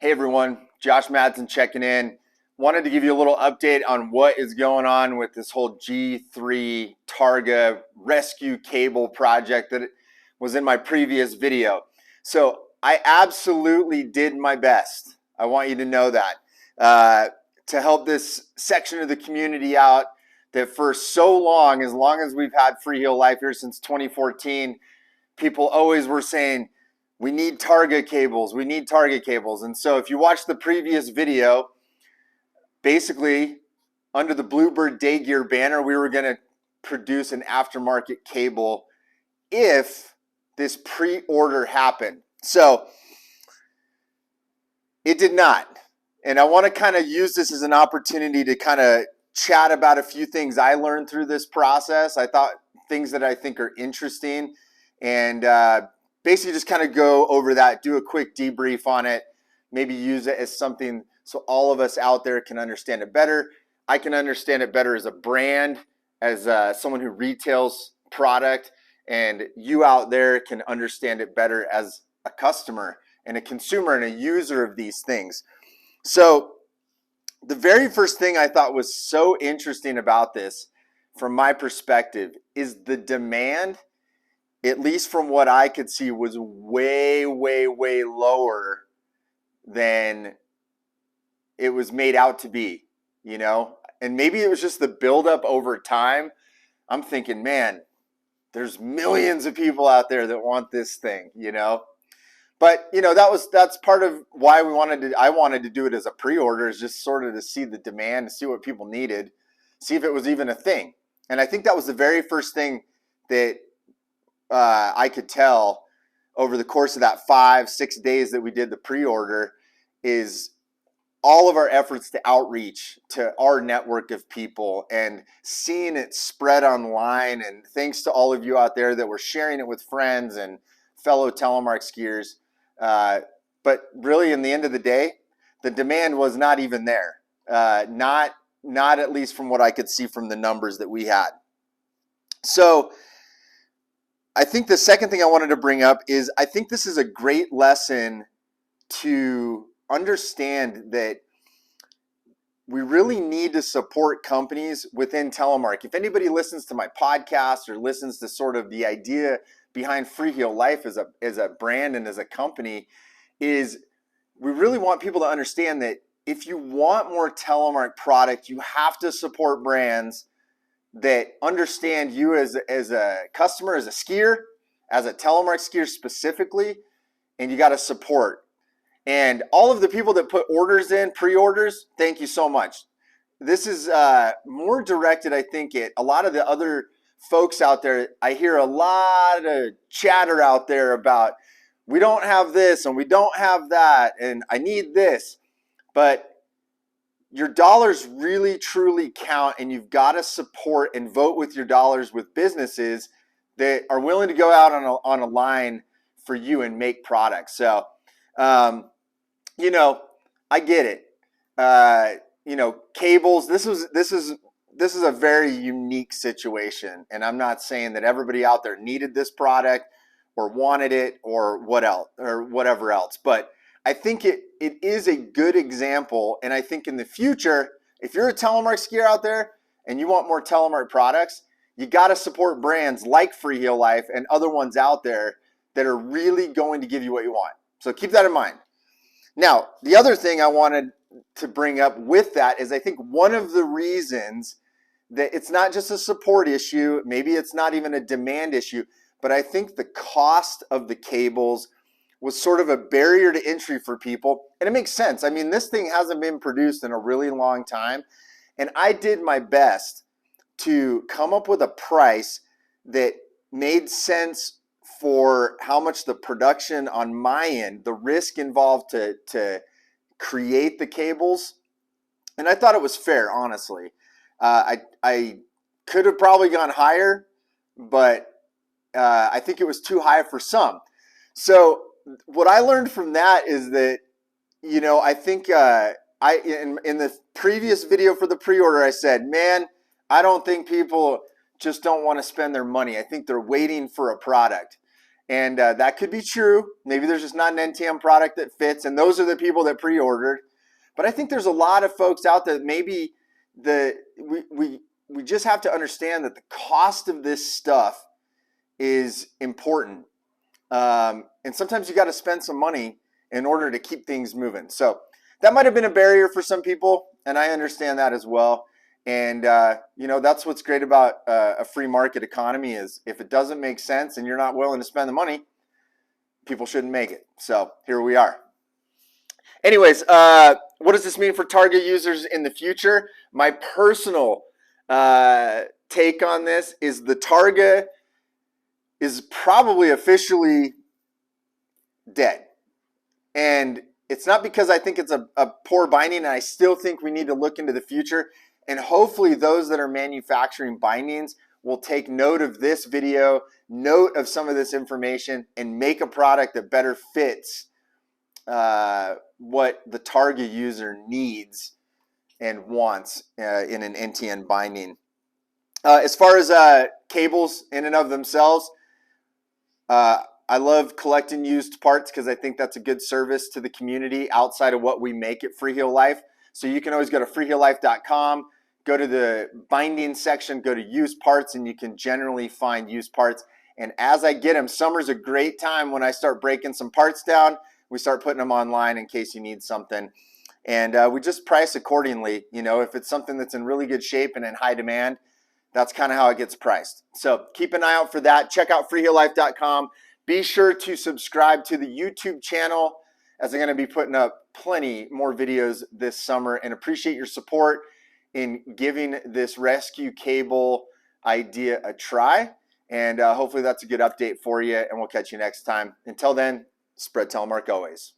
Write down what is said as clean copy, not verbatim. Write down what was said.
Hey everyone, Josh Madsen checking in. Wanted to give you a little update on what is going on with this whole G3 Targa rescue cable project that was in my previous video. So I absolutely did my best. I want you to know that to help this section of the community out that for so long as we've had Freeheel Life here since 2014, people always were saying, we need Targa cables, we need Targa cables. And so if you watch the previous video, basically under the Bluebird Day Gear banner, we were going to produce an aftermarket cable if this pre-order happened. So it did not. And I want to kind of use this as an opportunity to kind of chat about a few things I learned through this process. I thought things that I think are interesting, and basically just kind of go over that, do a quick debrief on it, maybe use it as something so all of us out there can understand it better. I can understand it better as a brand, as someone who retails product, and you out there can understand it better as a customer and a consumer and a user of these things. So the very first thing I thought was so interesting about this, from my perspective, is the demand, at least from what I could see, was way, way, way lower than it was made out to be, you know? And maybe it was just the buildup over time. I'm thinking, man, there's millions of people out there that want this thing, you know? But, you know, that's part of why I wanted to do it as a pre-order, is just sort of to see the demand, to see what people needed, see if it was even a thing. And I think that was the very first thing that I could tell over the course of that 5-6 days that we did the pre-order, is all of our efforts to outreach to our network of people and seeing it spread online. And thanks to all of you out there that were sharing it with friends and fellow Telemark skiers. But really, in the end of the day, the demand was not even there. Not at least from what I could see from the numbers that we had. So I think the second thing I wanted to bring up is, I think this is a great lesson to understand that we really need to support companies within Telemark. If anybody listens to my podcast or listens to sort of the idea behind Freeheel Life as a brand and as a company, is we really want people to understand that if you want more Telemark product, you have to support brands that understand you as a customer, as a skier, as a Telemark skier specifically, and you got to support. And all of the people that put orders in, pre-orders, thank you so much. This is more directed, I think, at a lot of the other folks out there. I hear a lot of chatter out there about, we don't have this and we don't have that and I need this. But your dollars really truly count, and you've got to support and vote with your dollars with businesses that are willing to go out on a line for you and make products. So you know, I get it. You know, cables, this is a very unique situation, and I'm not saying that everybody out there needed this product or wanted it or whatever else, but I think it is a good example. And I think in the future, if you're a Telemark skier out there and you want more Telemark products, you got to support brands like Freeheel Life and other ones out there that are really going to give you what you want. So keep that in mind. Now, the other thing I wanted to bring up with that is, I think one of the reasons that it's not just a support issue, maybe it's not even a demand issue, but I think the cost of the cables was sort of a barrier to entry for people. And it makes sense. I mean, this thing hasn't been produced in a really long time. And I did my best to come up with a price that made sense for how much the production on my end, the risk involved to create the cables. And I thought it was fair, honestly. I could have probably gone higher, but I think it was too high for some. So what I learned from that is that, you know, I think in the previous video for the pre-order, I said, man, I don't think people just don't want to spend their money. I think they're waiting for a product. And that could be true. Maybe there's just not an NTM product that fits, and those are the people that pre-ordered. But I think there's a lot of folks out there that maybe we just have to understand that the cost of this stuff is important. And sometimes you got to spend some money in order to keep things moving. So that might have been a barrier for some people, and I understand that as well. And that's what's great about a free market economy is if it doesn't make sense and you're not willing to spend the money, people shouldn't make it. So here we are. Anyways, what does this mean for target users in the future? My personal take on this is the target is probably officially dead. And it's not because I think it's a poor binding, and I still think we need to look into the future. And hopefully those that are manufacturing bindings will take note of this video, note of some of this information, and make a product that better fits what the target user needs and wants in an NTN binding. As far as cables in and of themselves, I love collecting used parts because I think that's a good service to the community outside of what we make at Freeheel Life. So you can always go to freeheellife.com, go to the binding section, go to used parts, and you can generally find used parts. And as I get them, summer's a great time when I start breaking some parts down. We start putting them online in case you need something. And we just price accordingly. You know, if it's something that's in really good shape and in high demand, that's kind of how it gets priced. So keep an eye out for that. Check out freeheellife.com. Be sure to subscribe to the YouTube channel as I'm going to be putting up plenty more videos this summer, and appreciate your support in giving this rescue cable idea a try. And hopefully that's a good update for you, and we'll catch you next time. Until then, spread Telemark always.